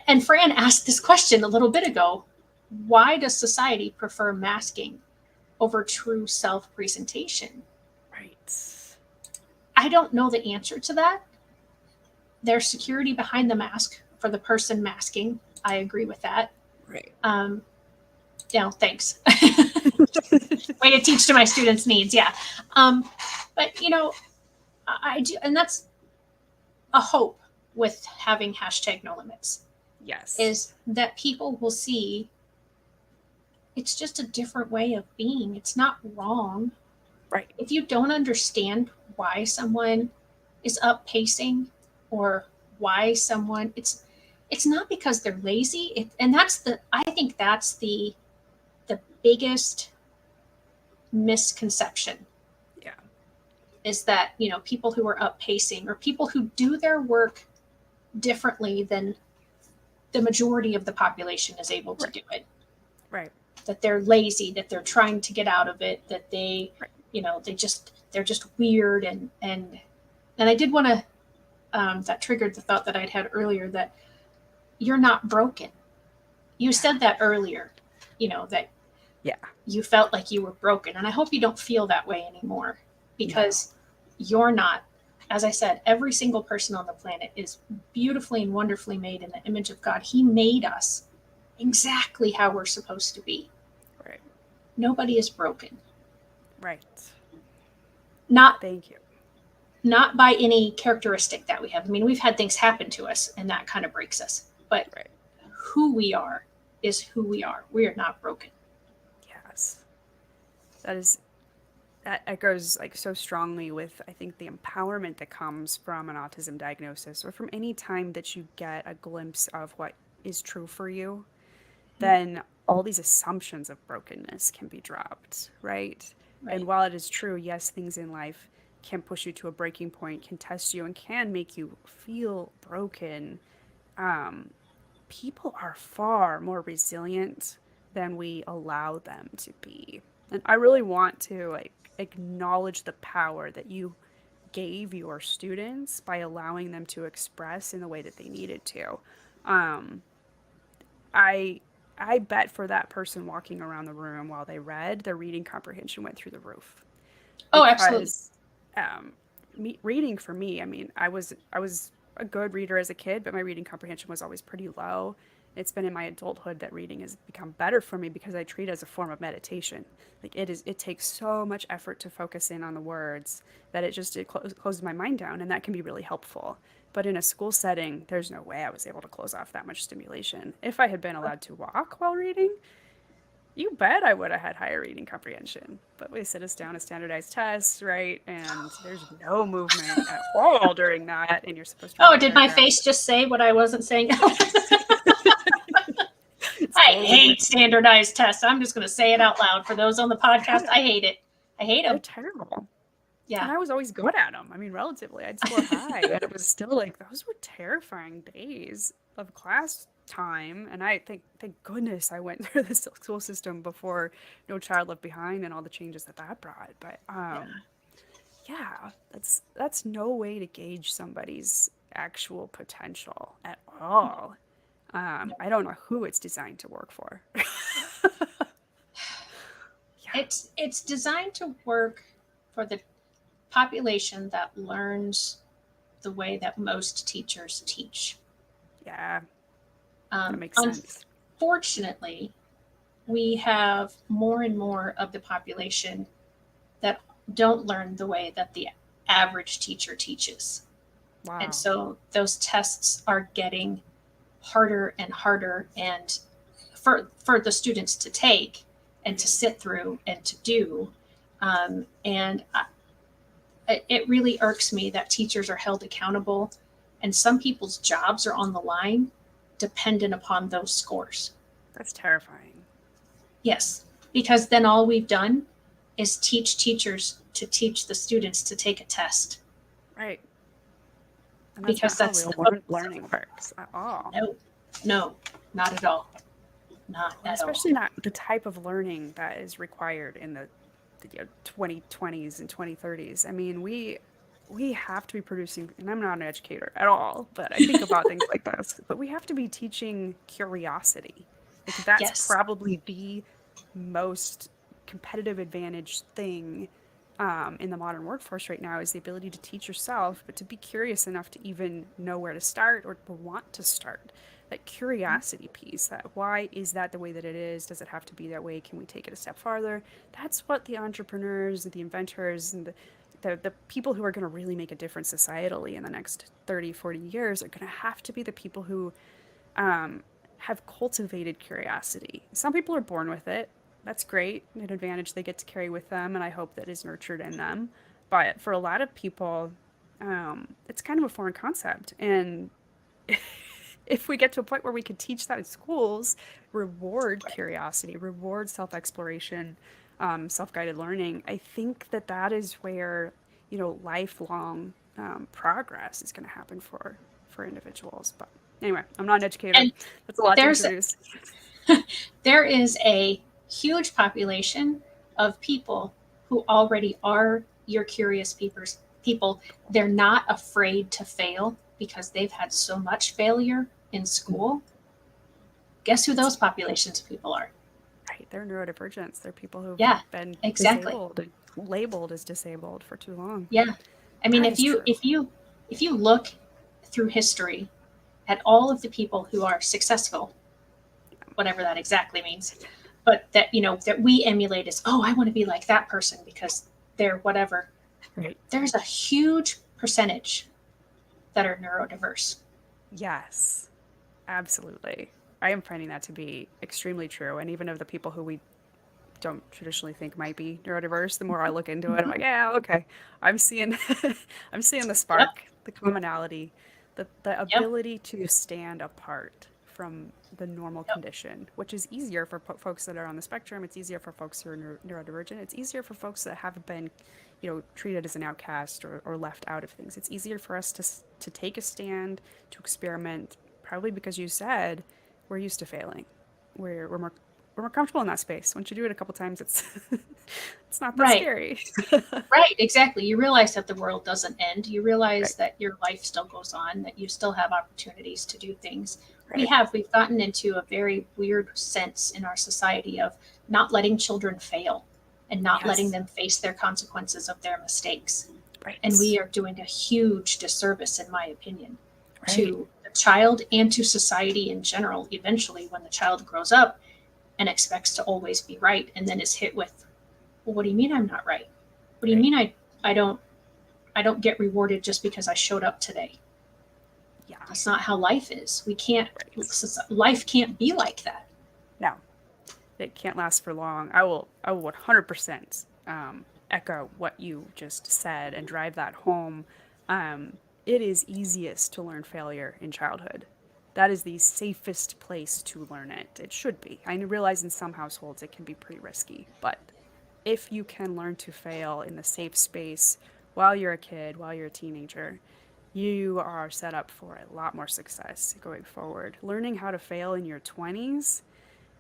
And Fran asked this question a little bit ago. Why does society prefer masking over true self-presentation? Right. I don't know the answer to that. There's security behind the mask for the person masking. I agree with that. Right. Thanks. Way to teach to my students' needs. Yeah. But I do, and that's a hope with having #NoLimits. Yes. Is that people will see it's just a different way of being. It's not wrong. Right. If you don't understand why someone is up pacing, or why someone, it's not because they're lazy. And that's the, I think that's the biggest misconception, Yeah. is that, people who are up pacing, or people who do their work differently than the majority of the population is able to Right. do it, Right. that they're lazy, that they're trying to get out of it, that Right. they're just weird. And I did want to, that triggered the thought that I'd had earlier, that you're not broken. You Yeah. said that earlier, that Yeah. you felt like you were broken. And I hope you don't feel that way anymore, No. because you're not. As I said, every single person on the planet is beautifully and wonderfully made in the image of God. He made us exactly how we're supposed to be. Right. Nobody is broken. Right. Not Thank you. not by any characteristic that we have. I mean, we've had things happen to us and that kind of breaks us. But Right. who we are is who we are. We are not broken. Yes. That is, that echoes like so strongly with, I think, the empowerment that comes from an autism diagnosis, or from any time that you get a glimpse of what is true for you. Then all these assumptions of brokenness can be dropped, right? Right. And while it is true, yes, things in life can push you to a breaking point, can test you, and can make you feel broken, um, people are far more resilient than we allow them to be. And I really want to like acknowledge the power that you gave your students by allowing them to express in the way that they needed to. Um, I I bet for that person walking around the room while they read, their reading comprehension went through the roof. Oh, absolutely. Because reading for me, I mean, I was a good reader as a kid, but my reading comprehension was always pretty low. It's been in my adulthood that reading has become better for me because I treat it as a form of meditation. Like it takes so much effort to focus in on the words that it closes my mind down, and that can be really helpful. But in a school setting, there's no way I was able to close off that much stimulation. If I had been allowed to walk while reading, you bet I would have had higher reading comprehension. But we sit us down a standardized test, right? And there's no movement at all during that, and you're supposed to read Oh, a did my paragraph. face just say what I wasn't saying? Yes. It's I totally hate different. standardized tests. I'm just going to say it out loud for those on the podcast. Yeah, I hate it. I hate they're them. terrible. Yeah. And I was always good at them. I mean, relatively, I'd score high, and it was still like those were terrifying days of class time. And I think, thank goodness, I went through the school system before No Child Left Behind and all the changes that that brought. But Yeah. yeah, that's no way to gauge somebody's actual potential at all. I don't know who it's designed to work for. Yeah, It's designed to work for the population that learns the way that most teachers teach. yeah, that makes sense. Unfortunately, we have more and more of the population that don't learn the way that the average teacher teaches. And Wow. so those tests are getting harder and harder, and for the students to take and to sit through and to do. And it really irks me that teachers are held accountable, and some people's jobs are on the line dependent upon those scores. That's terrifying. Yes, because then all we've done is teach teachers to teach the students to take a test, Right. And that's because not how that's real the focus of learning it. works at all. No, no, not at all. Not And at all. especially not the type of learning that is required in the 2020s and 2030s. I mean, we have to be producing, and I'm not an educator at all, but I think about things like this, but we have to be teaching curiosity. Like that's Yes. probably the most competitive advantage thing in the modern workforce right now, is the ability to teach yourself, but to be curious enough to even know where to start or to want to start. That curiosity piece, that why is that the way that it is? Does it have to be that way? Can we take it a step farther? That's what the entrepreneurs, the inventors, and the people who are going to really make a difference societally in the next 30, 40 years are going to have to be the people who have cultivated curiosity. Some people are born with it. That's great, an advantage they get to carry with them, and I hope that is nurtured in them. But for a lot of people, it's kind of a foreign concept. And if we get to a point where we could teach that in schools, reward curiosity, reward self-exploration, self-guided learning, I think that that is where, lifelong progress is going to happen for individuals. But anyway, I'm not an educator. And That's a lot to there's introduce. there is a huge population of people who already are your curious people. They're not afraid to fail because they've had so much failure in school. Guess who those populations of people are? Right, they're neurodivergents. They're people who've Yeah, been exactly. disabled and labeled as disabled for too long. Yeah. I mean, That if is you true. if you if you look through history at all of the people who are successful, whatever that exactly means, but that that we emulate as, oh, I want to be like that person because they're whatever. Right. There's a huge percentage that are neurodiverse. Yes, absolutely. I am finding that to be extremely true. And even of the people who we don't traditionally think might be neurodiverse, the more I look into it, I'm like, yeah, okay. I'm seeing I'm seeing the Yep. spark, the commonality, the Yep. ability to stand apart from the normal Yep. condition, which is easier for folks that are on the spectrum. It's easier for folks who are neurodivergent. It's easier for folks that have been, treated as an outcast or left out of things. It's easier for us to take a stand, to experiment, probably because you said we're used to failing. We're more comfortable in that space. Once you do it a couple times, it's it's not that Right. scary. Right. Exactly. You realize that the world doesn't end. You realize Right. that your life still goes on, that you still have opportunities to do things. Right. We've gotten into a very weird sense in our society of not letting children fail and not letting Yes. them face their consequences of their mistakes. And Right. we are doing a huge disservice, in my opinion, Right. to the child and to society in general. Eventually, when the child grows up and expects to always be right and then is hit with, well, what do you mean I'm not right? What do you Right. mean I don't get rewarded just because I showed up today? Yeah. That's not how life is. We can't Right. life can't be like that. No, it can't last for long. I will 100% echo what you just said and drive that home. It is easiest to learn failure in childhood. That is the safest place to learn it. It should be. I realize in some households it can be pretty risky, but if you can learn to fail in the safe space while you're a kid, while you're a teenager, you are set up for a lot more success going forward. Learning how to fail in your 20s,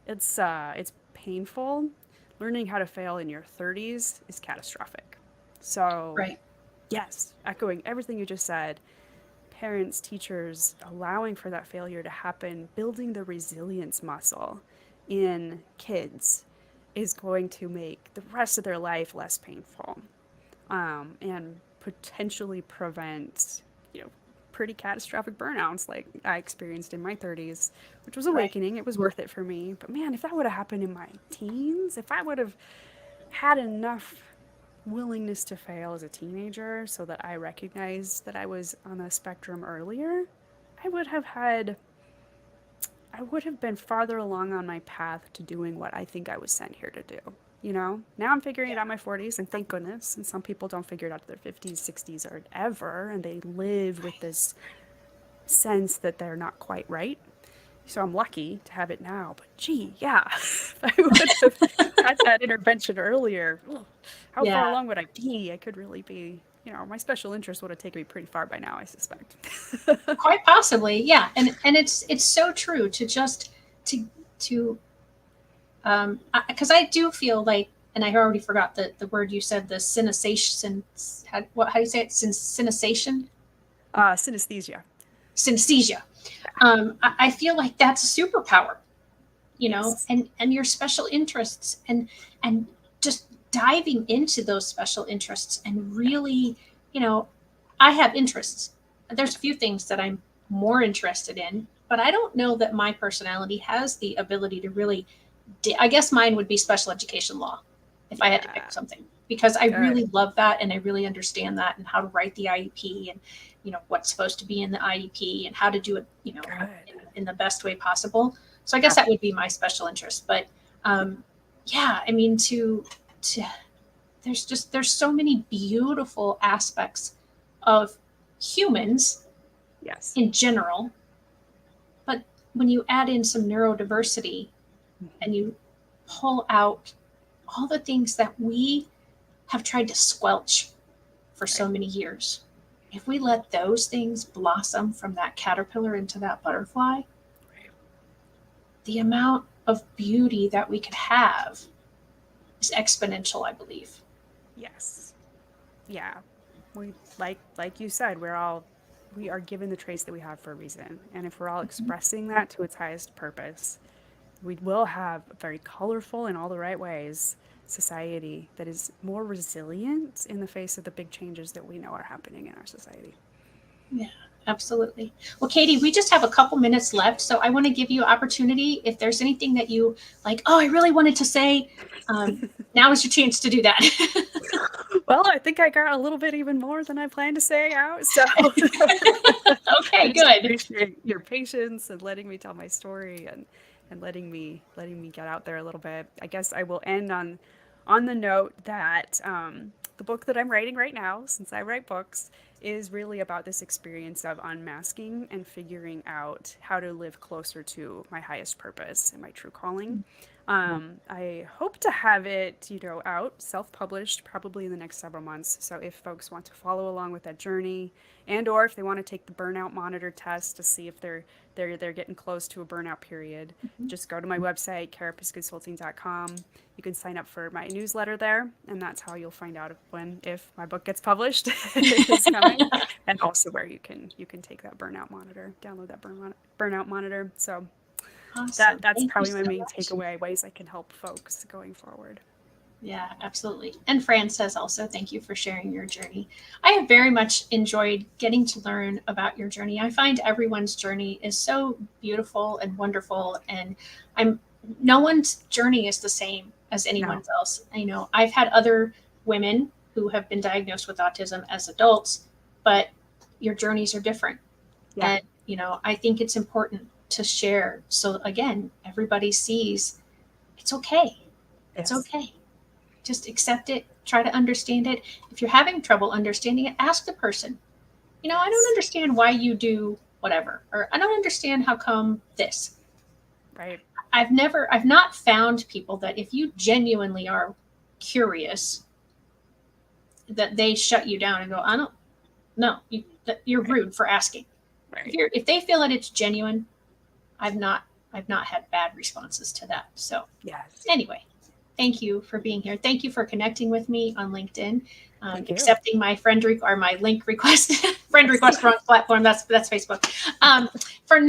it's painful. Learning how to fail in your 30s is catastrophic. So, Right. yes, echoing everything you just said, parents, teachers, allowing for that failure to happen, building the resilience muscle in kids is going to make the rest of their life less painful, and potentially prevent, pretty catastrophic burnouts like I experienced in my 30s, which was Right. awakening. It was worth it for me. But man, if that would have happened in my teens, if I would have had enough willingness to fail as a teenager so that I recognized that I was on the spectrum earlier, I would have had I would have been farther along on my path to doing what I think I was sent here to do. Now I'm figuring it Yeah. out in my 40s, and thank goodness. And some people don't figure it out to their 50s, 60s, or ever, and they live with this sense that they're not quite right. So I'm lucky to have it now. But gee, yeah, if I would have had that intervention earlier, how far Yeah. along would I be? I could really be, my special interest would have taken me pretty far by now, I suspect. Quite possibly. Yeah. And it's so true to just to because I do feel like, and I already forgot the word you said, the synesthesia. How do you say it? Synesthesia. Synesthesia. Synesthesia. I feel like that's a superpower, Yes. and your special interests, and just diving into those special interests and really, you know, I have interests. There's a few things that I'm more interested in, but I don't know that my personality has the ability to really. I guess mine would be special education law if I had to Yeah. pick something, because I Good. really love that and I really understand that and how to write the IEP and what's supposed to be in the IEP and how to do it Good. in the best way possible. So I guess Yeah. that would be my special interest. But yeah, I mean to there's so many beautiful aspects of humans Yes. in general. But when you add in some neurodiversity and you pull out all the things that we have tried to squelch for so Right. many years, if we let those things blossom from that caterpillar into that butterfly, Right. the amount of beauty that we could have is exponential, I believe. Yes. Yeah. We like you said, we are given the traits that we have for a reason. And if we're all expressing that to its highest purpose, we will have a very colorful in all the right ways society that is more resilient in the face of the big changes that we know are happening in our society. Yeah, absolutely. Well, Katie, we just have a couple minutes left, so I want to give you opportunity. If there's anything that you like, oh, I really wanted to say, now is your chance to do that. Well, I think I got a little bit even more than I planned to say out. So I Okay, just good. appreciate your patience and letting me tell my story and letting me get out there a little bit. I guess I will end on the note that the book that I'm writing right now, since I write books, is really about this experience of unmasking and figuring out how to live closer to my highest purpose and my true calling. I hope to have it, out self-published probably in the next several months. So if folks want to follow along with that journey, and or if they want to take the burnout monitor test to see if they're getting close to a burnout period, just go to my website, karapaceconsulting.com. You can sign up for my newsletter there, and that's how you'll find out if my book gets published is coming, and also where you can take that burnout monitor, download that burnout monitor. So Awesome. that's Thank you probably my so main much. takeaway, ways I can help folks going forward. Yeah, absolutely. And Fran says also, thank you for sharing your journey. I have very much enjoyed getting to learn about your journey. I find everyone's journey is so beautiful and wonderful, and I'm no one's journey is the same as No. anyone's else. I've had other women who have been diagnosed with autism as adults, but your journeys are different. Yeah. And I think it's important to share so again, everybody sees it's okay. It's Yes. okay, just accept it, try to understand it. If you're having trouble understanding it, ask the person, I don't Yes. understand why you do whatever, or I don't understand how come this. Right. I've not found people that if you genuinely are curious, that they shut you down and go, I don't know, you're Right. rude for asking. Right. If they feel that it's genuine, I've not had bad responses to that. So Yes. anyway, thank you for being here. Thank you for connecting with me on LinkedIn, Thank you. accepting my or my link request. Friend request wrong platform. That's Facebook. For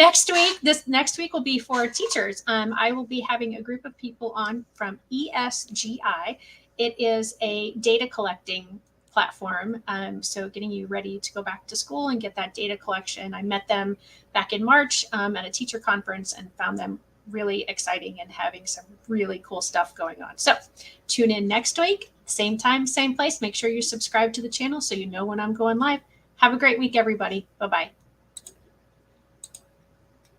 this next week will be for teachers. I will be having a group of people on from ESGI. It is a data collecting platform. So getting you ready to go back to school and get that data collection. I met them back in March at a teacher conference and found them really exciting and having some really cool stuff going on. So tune in next week, same time, same place. Make sure you subscribe to the channel so you know when I'm going live. Have a great week, everybody. Bye-bye.